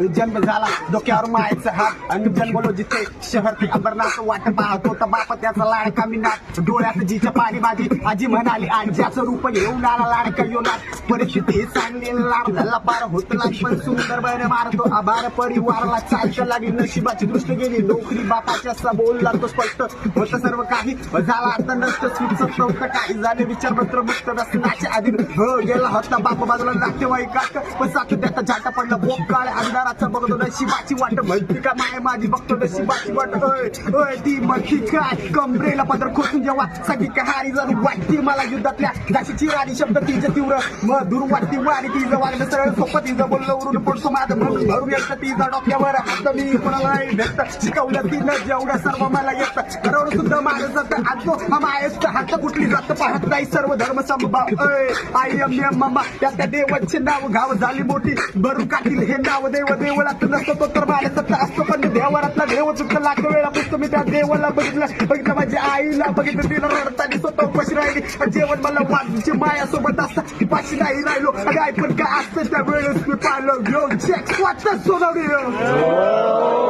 जन्म झाला डोक्यावर मायचा हात आणि जन्मलो जिथे शहर ते अंबरनाथ वाट पाहतो तर बाप त्याचा लाडका मिनात डोळ्यात जिच्या पाणी माझी आजी म्हणाली आज्याचं रूप घेऊन आला लाडका योनात परिस्थिती चांगली लांब झाला पार होत नाही पण सुंदर बन मारतो आभार परिवाराला चालतं लागली नशिबाची दृष्टी गेली नोकरी बापाच्या असा बोलला तो स्पष्ट होतं सर्व काही झाला आता नष्ट सुचत नव्हतं काही झाले विचारपत्र मुक्त नसण्याच्या आधी गेला होता बाप बाजूला नातेवाईकात पण साथ त्याचा झाटा पडलं बोक काळ अंधाराचं बघतो नशिबाची वाट म्हणती का माय माझी बघतो नशिबाची वाट ती म्हणती काय कमरेला पदर खोचून जेव्हा सगळी कहाणी जर वाटती मला युद्धातल्या दाशीची राणी शब्द तिचं तीव्र मधुर वाटती वारी तिचं वागणं सरळ सोपं तिचं बोललं उरून पडतो माझं म्हणून भरून येतं तिचं डोक्यावर हात मी कोणालाही भेटत शिकवलं तिनं जेवढं सर्व मला येतं घरावर सुद्धा माझं जातं आणतो हा मायस्त हात कुठली जात पाहत नाही सर्व धर्म समभाव आई एम मामा त्या देवाचे नाव घाव झाली मोठी भरून काढतील हे नाव देव देवळात नसतो तो तर माझ्या सत्ता असतो पण देवारातला देव चुकतं लाख वेळा पुसतो मी त्या देवाला बघितलं माझ्या आईला बघितलं तिला रडताना स्वतः उपाशी राहिली जेवण मला वाटची माया सोबत असता पाशी नाही राहिलो आणि आई पण काय असतं त्या वेळेस मी पाहिलं चेक वाटत सोडवली